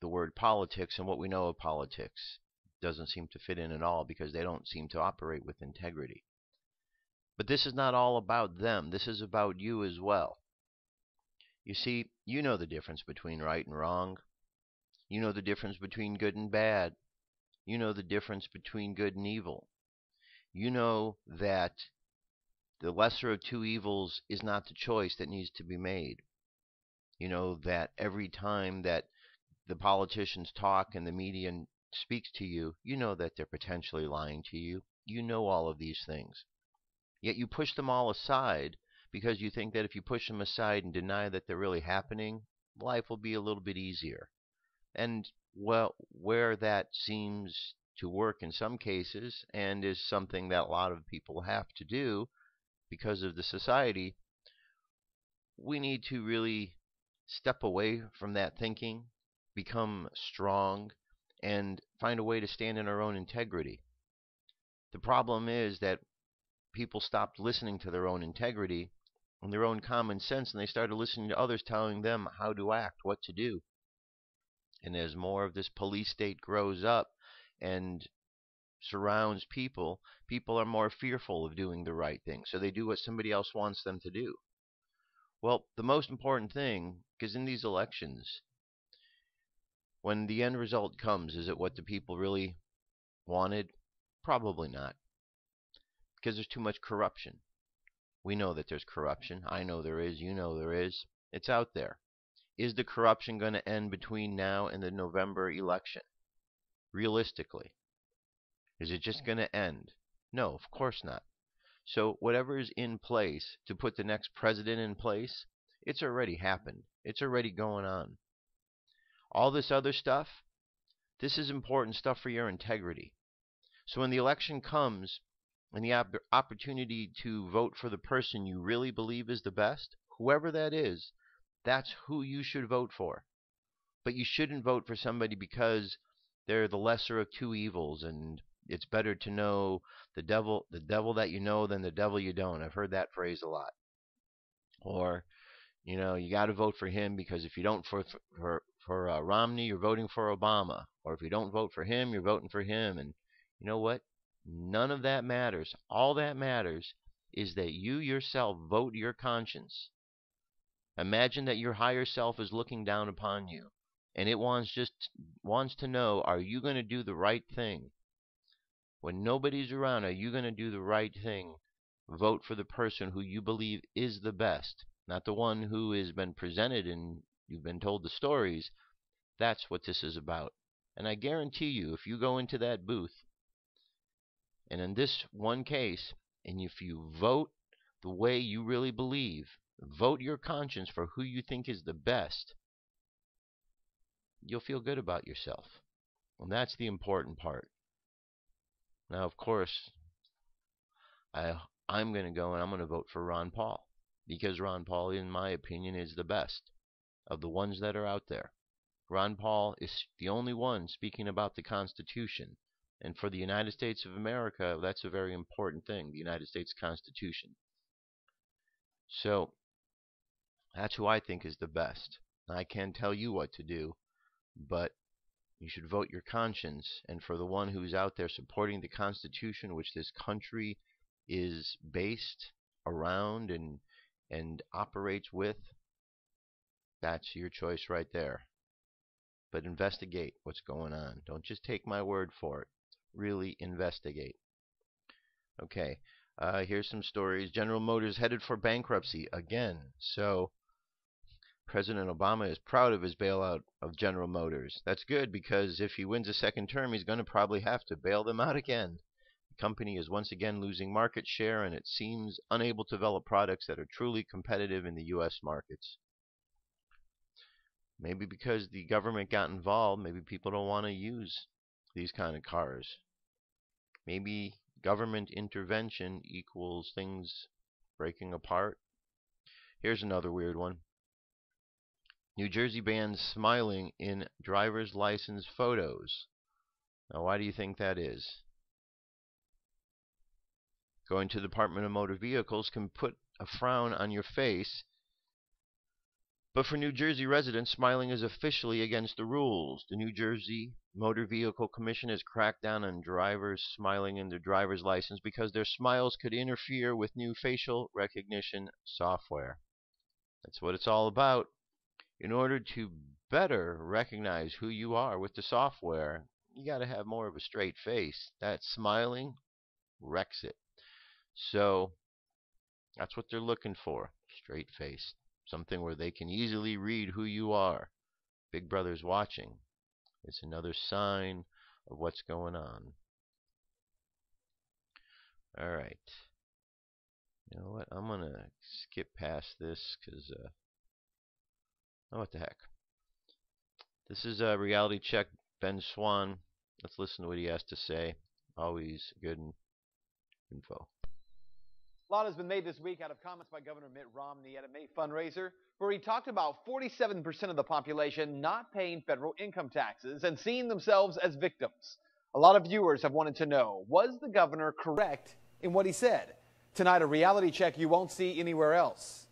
the word politics and what we know of politics. doesn't seem to fit in at all because they don't seem to operate with integrity. But this is not all about them. This is about you as well. You see, you know the difference between right and wrong. You know the difference between good and bad. You know the difference between good and evil. You know that the lesser of two evils is not the choice that needs to be made. You know that every time that the politicians talk and the media speaks to you, you know that they're potentially lying to you. You know all of these things. Yet you push them all aside because you think that if you push them aside and deny that they're really happening, life will be a little bit easier. And, well, where that seems to work in some cases and is something that a lot of people have to do because of the society, we need to really step away from that thinking, become strong, and find a way to stand in our own integrity. The problem is that people stopped listening to their own integrity and their own common sense, and they started listening to others telling them how to act, what to do. And as more of this police state grows up and surrounds people, people are more fearful of doing the right thing. So they do what somebody else wants them to do. Well, the most important thing, because in these elections, when the end result comes, is it what the people really wanted? Probably not. Because there's too much corruption. We know that there's corruption. I know there is. You know there is. It's out there. Is the corruption going to end between now and the November election? Realistically. Is it just going to end? No, of course not. So whatever is in place to put the next president in place, it's already happened. It's already going on. All this other stuff, this is important stuff for your integrity. So when the election comes and the opportunity to vote for the person you really believe is the best, whoever that is, that's who you should vote for. But you shouldn't vote for somebody because they're the lesser of two evils and it's better to know the devil that you know than the devil you don't. I've heard that phrase a lot. Or, you got to vote for him because if you don't for Romney, you're voting for Obama. Or if you don't vote for him, you're voting for him. And you know what? None of that matters. All that matters is that you yourself vote your conscience. Imagine that your higher self is looking down upon you, and it wants to know, are you going to do the right thing? When nobody's around, are you going to do the right thing? Vote for the person who you believe is the best, not the one who has been presented and you've been told the stories. That's what this is about. And I guarantee you, if you go into that booth, and in this one case, and if you vote the way you really believe, vote your conscience for who you think is the best, you'll feel good about yourself. And that's the important part. Now, of course, I'm going to go and I'm going to vote for Ron Paul. Because Ron Paul, in my opinion, is the best of the ones that are out there. Ron Paul is the only one speaking about the Constitution. And for the United States of America, that's a very important thing, the United States Constitution. So, that's who I think is the best. I can't tell you what to do, but you should vote your conscience. And for the one who's out there supporting the Constitution, which this country is based around and operates with, that's your choice right there. But investigate what's going on. Don't just take my word for it. Really investigate. Okay, here's some stories. General Motors headed for bankruptcy again. So President Obama is proud of his bailout of General Motors. That's good because if he wins a second term, he's going to probably have to bail them out again. The company is once again losing market share, and it seems unable to develop products that are truly competitive in the U.S. markets. Maybe because the government got involved, maybe people don't want to use these kind of cars. Maybe government intervention equals things breaking apart. Here's another weird one. New Jersey bans smiling in driver's license photos. Now, why do you think that is? Going to the Department of Motor Vehicles can put a frown on your face But for New Jersey residents, smiling is officially against the rules. The New Jersey Motor Vehicle Commission has cracked down on drivers smiling in their driver's license because their smiles could interfere with new facial recognition software. That's what it's all about. In order to better recognize who you are with the software, you got to have more of a straight face. That smiling wrecks it. So that's what they're looking for, straight face. Something where they can easily read who you are. Big Brother's watching. It's another sign of what's going on. All right. You know what? I'm going to skip past this because, oh, what the heck. This is a reality check. Ben Swan. Let's listen to what he has to say. Always good info. A lot has been made this week out of comments by Governor Mitt Romney at a May fundraiser where he talked about 47% of the population not paying federal income taxes and seeing themselves as victims. A lot of viewers have wanted to know, was the governor correct in what he said? Tonight, a reality check you won't see anywhere else.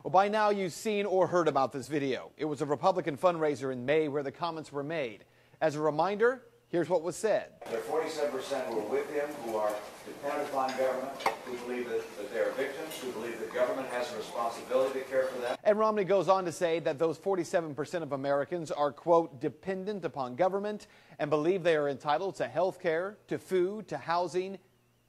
Well, by now you've seen or heard about this video. It was a Republican fundraiser in May where the comments were made. As a reminder, here's what was said. There are 47% who are with him, who are dependent upon government, who believe that they are victims, who believe that government has a responsibility to care for them. And Romney goes on to say that those 47% of Americans are, quote, dependent upon government and believe they are entitled to health care, to food, to housing,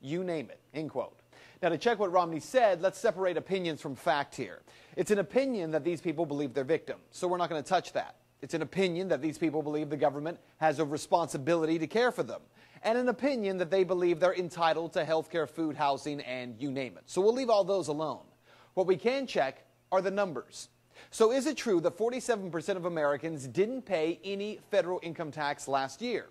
you name it, end quote. Now, to check what Romney said, let's separate opinions from fact here. It's an opinion that these people believe they're victims, so we're not going to touch that. It's an opinion that these people believe the government has a responsibility to care for them, and an opinion that they believe they're entitled to health care, food, housing, and you name it. So we'll leave all those alone. What we can check are the numbers. So is it true that 47% of Americans didn't pay any federal income tax last year?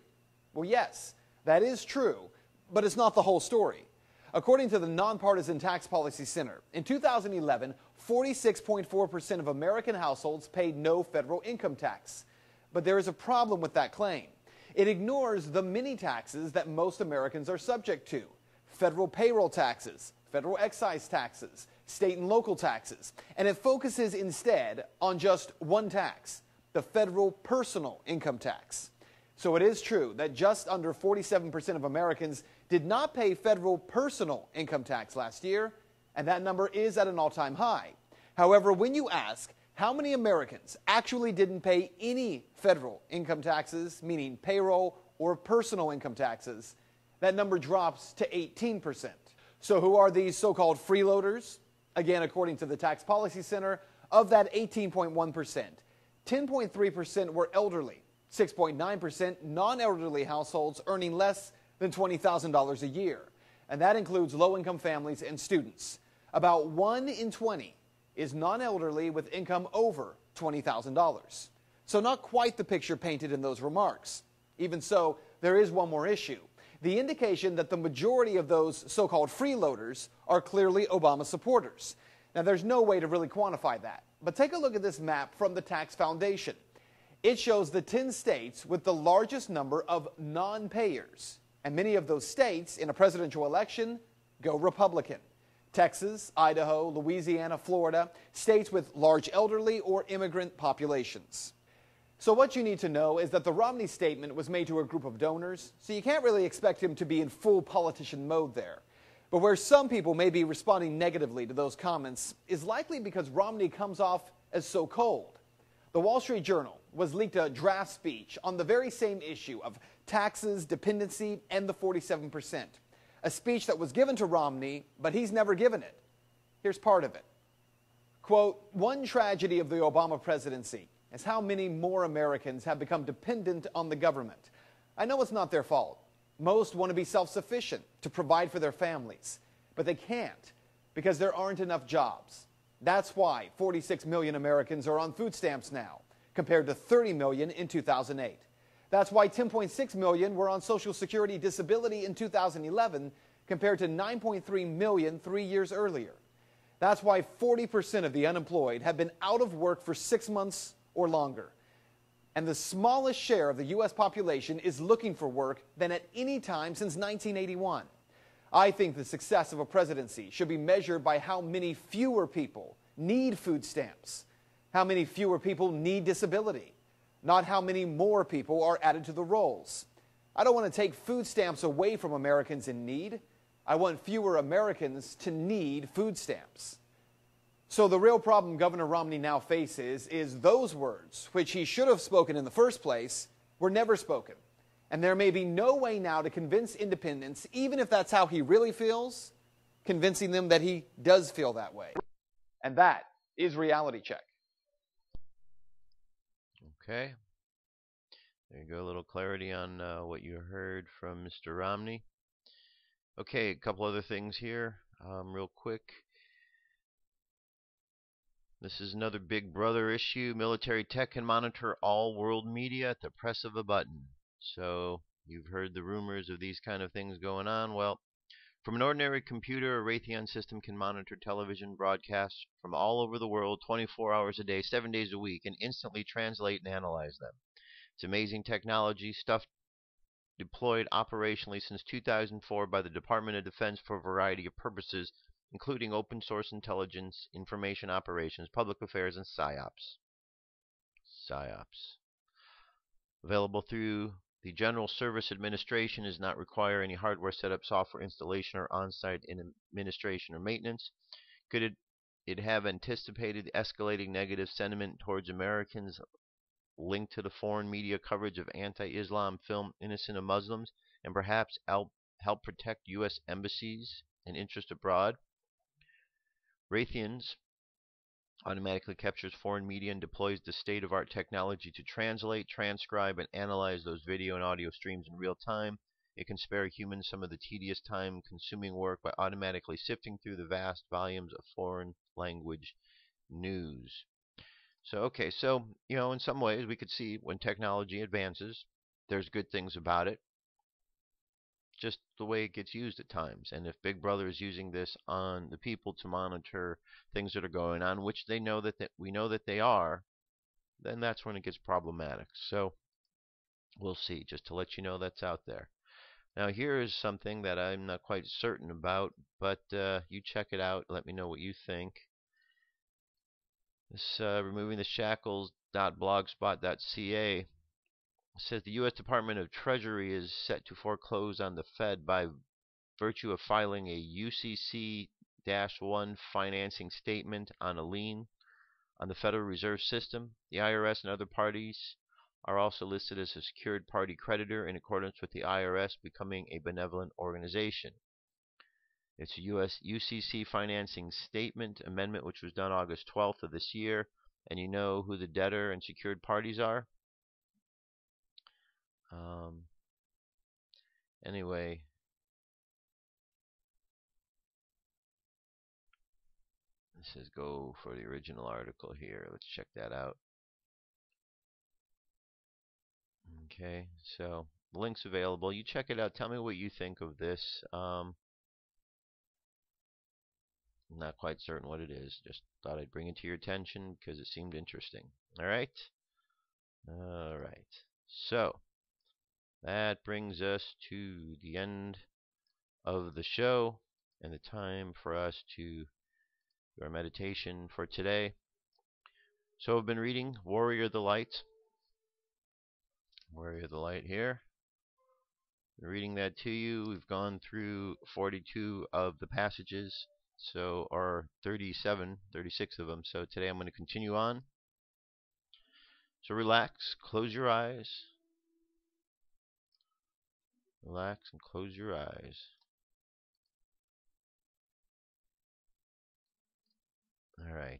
Well, yes, that is true, but it's not the whole story. According to the Nonpartisan Tax Policy Center, in 2011, 46.4% of American households paid no federal income tax. But there is a problem with that claim. It ignores the many taxes that most Americans are subject to: federal payroll taxes, federal excise taxes, state and local taxes, and it focuses instead on just one tax, the federal personal income tax. So it is true that just under 47% of Americans did not pay federal personal income tax last year, and that number is at an all-time high. However, when you ask how many Americans actually didn't pay any federal income taxes, meaning payroll or personal income taxes, that number drops to 18%. So who are these so-called freeloaders? Again, according to the Tax Policy Center, of that 18.1%, 10.3% were elderly, 6.9% non-elderly households earning less than $20,000 a year, and that includes low-income families and students. About 1 in 20 is non-elderly with income over $20,000. So not quite the picture painted in those remarks. Even so, there is one more issue: the indication that the majority of those so-called freeloaders are clearly Obama supporters. Now, there's no way to really quantify that, but take a look at this map from the Tax Foundation. It shows the 10 states with the largest number of non-payers, and many of those states in a presidential election go Republican. Texas, Idaho, Louisiana, Florida, states with large elderly or immigrant populations. So what you need to know is that the Romney statement was made to a group of donors, so you can't really expect him to be in full politician mode there. But where some people may be responding negatively to those comments is likely because Romney comes off as so cold. The Wall Street Journal was leaked a draft speech on the very same issue of taxes, dependency, and the 47%. A speech that was given to Romney, but he's never given it. Here's part of it. Quote, "One tragedy of the Obama presidency is how many more Americans have become dependent on the government. I know it's not their fault. Most want to be self-sufficient to provide for their families, but they can't because there aren't enough jobs. That's why 46 million Americans are on food stamps now, compared to 30 million in 2008. That's why 10.6 million were on Social Security disability in 2011, compared to 9.3 million 3 years earlier. That's why 40% of the unemployed have been out of work for 6 months or longer. And the smallest share of the U.S. population is looking for work than at any time since 1981. I think the success of a presidency should be measured by how many fewer people need food stamps, how many fewer people need disability, not how many more people are added to the rolls. I don't want to take food stamps away from Americans in need. I want fewer Americans to need food stamps. So the real problem Governor Romney now faces is those words, which he should have spoken in the first place, were never spoken. And there may be no way now to convince independents, even if that's how he really feels, convincing them that he does feel that way. And that is Reality Check. Okay. There you go, a little clarity on what you heard from Mr. Romney. Okay, a couple other things here, real quick. This is another Big Brother issue. Military tech can monitor all world media at the press of a button. So you've heard the rumors of these kind of things going on. Well, from an ordinary computer, a Raytheon system can monitor television broadcasts from all over the world 24 hours a day, 7 days a week, and instantly translate and analyze them. It's amazing technology, stuff deployed operationally since 2004 by the Department of Defense for a variety of purposes, including open source intelligence, information operations, public affairs, and PSYOPs. PSYOPs. Available through the General Service Administration, does not require any hardware setup, software installation, or on-site administration or maintenance. Could it have anticipated escalating negative sentiment towards Americans linked to the foreign media coverage of anti-Islam film Innocent of Muslims, and perhaps help protect U.S. embassies and interests abroad? Raytheon's automatically captures foreign media and deploys the state-of-art technology to translate, transcribe, and analyze those video and audio streams in real time. It can spare humans some of the tedious time-consuming work by automatically sifting through the vast volumes of foreign language news. So, okay, so, in some ways we could see when technology advances, there's good things about it. Just the way it gets used at times. And if Big Brother is using this on the people to monitor things that are going on, which we know that they are, then that's when it gets problematic. So we'll see, just to let you know that's out there. Now here is something that I'm not quite certain about, but you check it out, let me know what you think. This removing the shackles.blogspot.ca says the U.S. Department of Treasury is set to foreclose on the Fed by virtue of filing a UCC-1 financing statement on a lien on the Federal Reserve System. The IRS and other parties are also listed as a secured party creditor in accordance with the IRS becoming a benevolent organization. It's a U.S. UCC financing statement amendment which was done August 12th of this year. And you know who the debtor and secured parties are? Anyway, it says go for the original article here. Let's check that out. Okay, so the link's available. You check it out. Tell me what you think of this. I'm not quite certain what it is. Just thought I'd bring it to your attention because it seemed interesting. All right. All right. So that brings us to the end of the show and the time for us to do our meditation for today. So I've been reading Warrior of the Light. Warrior of the Light here. Been reading that to you. We've gone through 42 of the passages, or 36 of them. So today I'm going to continue on. So relax, close your eyes. Relax and close your eyes. All right.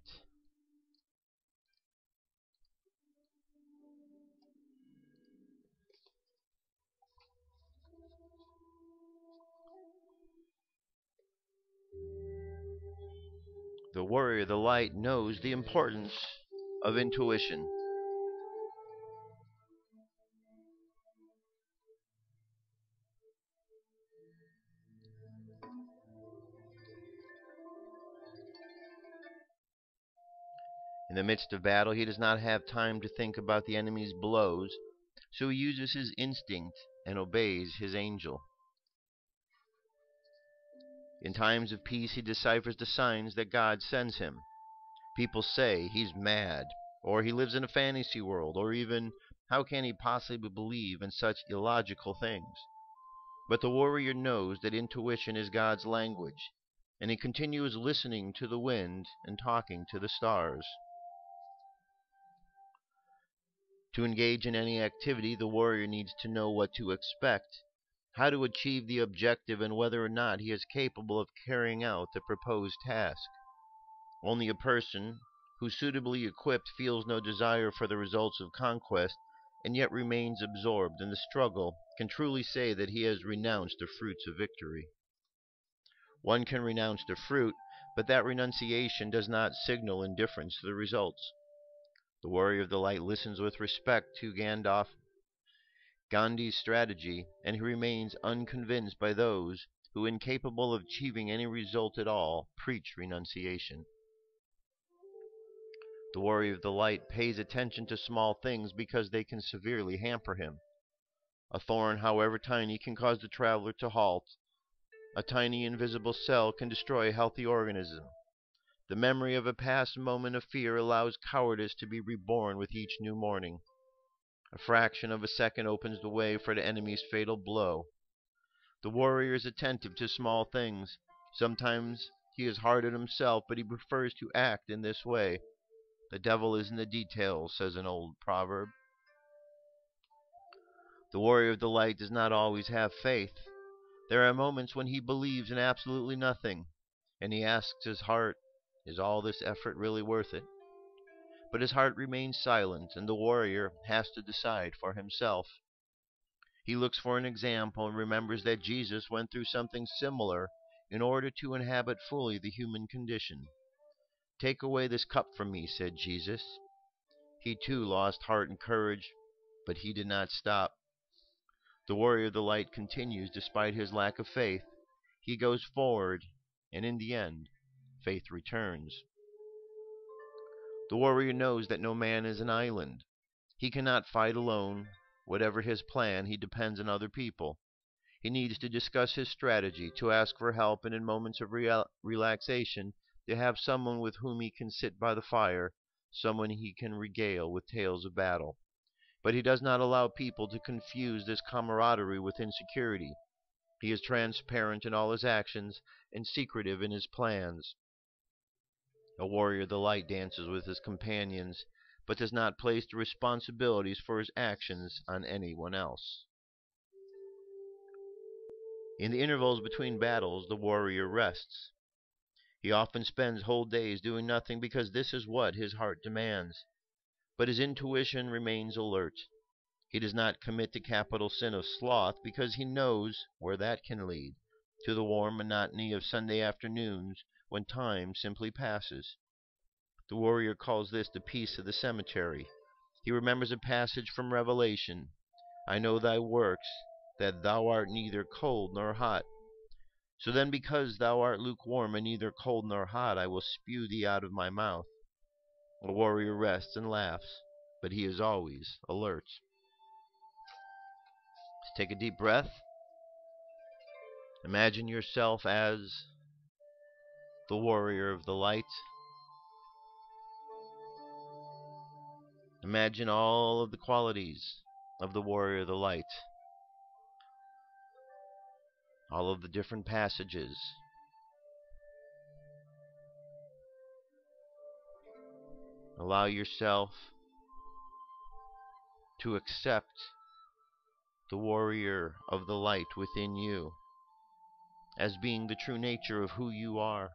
The warrior of the light knows the importance of intuition. In the midst of battle, he does not have time to think about the enemy's blows, so he uses his instinct and obeys his angel. In times of peace, he deciphers the signs that God sends him. People say he's mad, or he lives in a fantasy world, or even, how can he possibly believe in such illogical things? But the warrior knows that intuition is God's language, and he continues listening to the wind and talking to the stars. To engage in any activity, the warrior needs to know what to expect, how to achieve the objective, and whether or not he is capable of carrying out the proposed task. Only a person who, suitably equipped, feels no desire for the results of conquest and yet remains absorbed in the struggle can truly say that he has renounced the fruits of victory. One can renounce the fruit, but that renunciation does not signal indifference to the results. The warrior of the light listens with respect to Gandhi's strategy, and he remains unconvinced by those who, incapable of achieving any result at all, preach renunciation. The warrior of the light pays attention to small things because they can severely hamper him. A thorn, however tiny, can cause the traveler to halt. A tiny invisible cell can destroy a healthy organism. The memory of a past moment of fear allows cowardice to be reborn with each new morning. A fraction of a second opens the way for the enemy's fatal blow. The warrior is attentive to small things. Sometimes he is hard on himself, but he prefers to act in this way. The devil is in the details, says an old proverb. The warrior of the light does not always have faith. There are moments when he believes in absolutely nothing, and he asks his heart, is all this effort really worth it? But his heart remains silent, and the warrior has to decide for himself. He looks for an example and remembers that Jesus went through something similar in order to inhabit fully the human condition. "Take away this cup from me," said Jesus. He too lost heart and courage, but he did not stop. The warrior of the light continues despite his lack of faith. He goes forward, and in the end, faith returns. The warrior knows that no man is an island. He cannot fight alone. Whatever his plan, he depends on other people. He needs to discuss his strategy, to ask for help, and in moments of relaxation, to have someone with whom he can sit by the fire, someone he can regale with tales of battle. But he does not allow people to confuse this camaraderie with insecurity. He is transparent in all his actions and secretive in his plans. A warrior of the light dances with his companions, but does not place the responsibilities for his actions on anyone else. In the intervals between battles, the warrior rests. He often spends whole days doing nothing because this is what his heart demands. But his intuition remains alert. He does not commit the capital sin of sloth because he knows where that can lead, to the warm monotony of Sunday afternoons when time simply passes. The warrior calls this the peace of the cemetery. He remembers a passage from Revelation, "I know thy works, that thou art neither cold nor hot. So then, because thou art lukewarm and neither cold nor hot, I will spew thee out of my mouth." The warrior rests and laughs, but he is always alert. Let's take a deep breath. Imagine yourself as the warrior of the light. Imagine all of the qualities of the warrior of the light. All of the different passages. Allow yourself to accept the warrior of the light within you as being the true nature of who you are.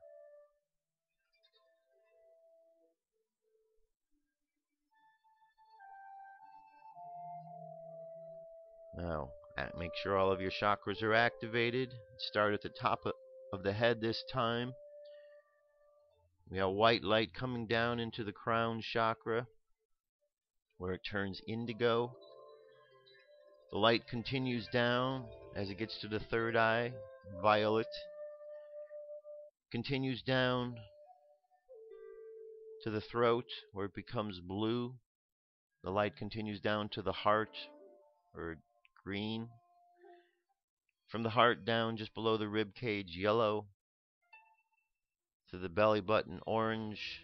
Now, make sure all of your chakras are activated. Start at the top of the head this time. We have white light coming down into the crown chakra, where it turns indigo. The light continues down as it gets to the third eye, violet. Continues down to the throat, where it becomes blue. The light continues down to the heart, or green. From the heart down just below the rib cage, yellow. to the belly button orange,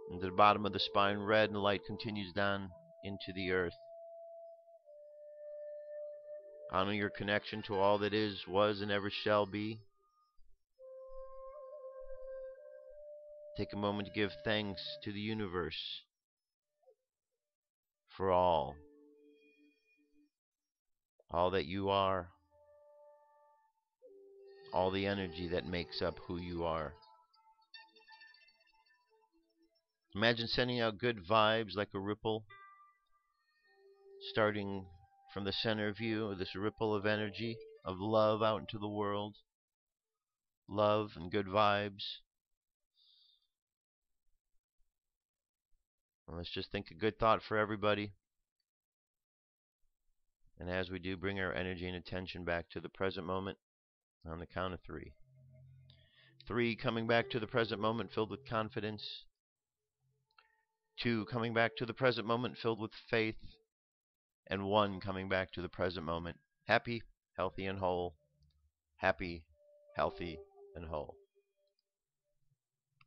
and to the bottom of the spine red, and the light continues down into the earth. Honor your connection to all that is, was, and ever shall be. Take a moment to give thanks to the universe for all that you are, all the energy that makes up who you are. Imagine sending out good vibes like a ripple, starting from the center of you, this ripple of energy, of love out into the world. Love and good vibes. And let's just think a good thought for everybody. And as we do, bring our energy and attention back to the present moment on the count of 3. 3, coming back to the present moment filled with confidence. 2, coming back to the present moment filled with faith. And 1, coming back to the present moment happy, healthy, and whole. Happy, healthy, and whole.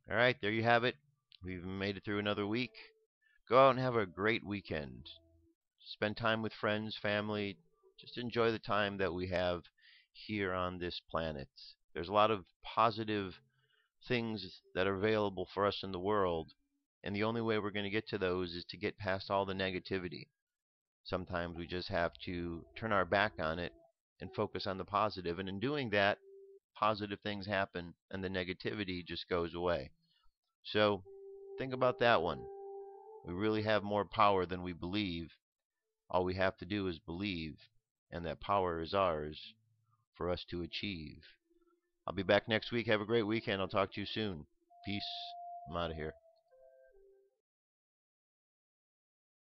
All right, there you have it. We've made it through another week. Go out and have a great weekend. Spend time with friends, family. Just enjoy the time that we have here on this planet. There's a lot of positive things that are available for us in the world, and the only way we're going to get to those is to get past all the negativity. Sometimes we just have to turn our back on it and focus on the positive, and in doing that, positive things happen and the negativity just goes away. So think about that one. We really have more power than we believe. All we have to do is believe, and that power is ours for us to achieve. I'll be back next week. Have a great weekend. I'll talk to you soon. Peace. I'm out of here.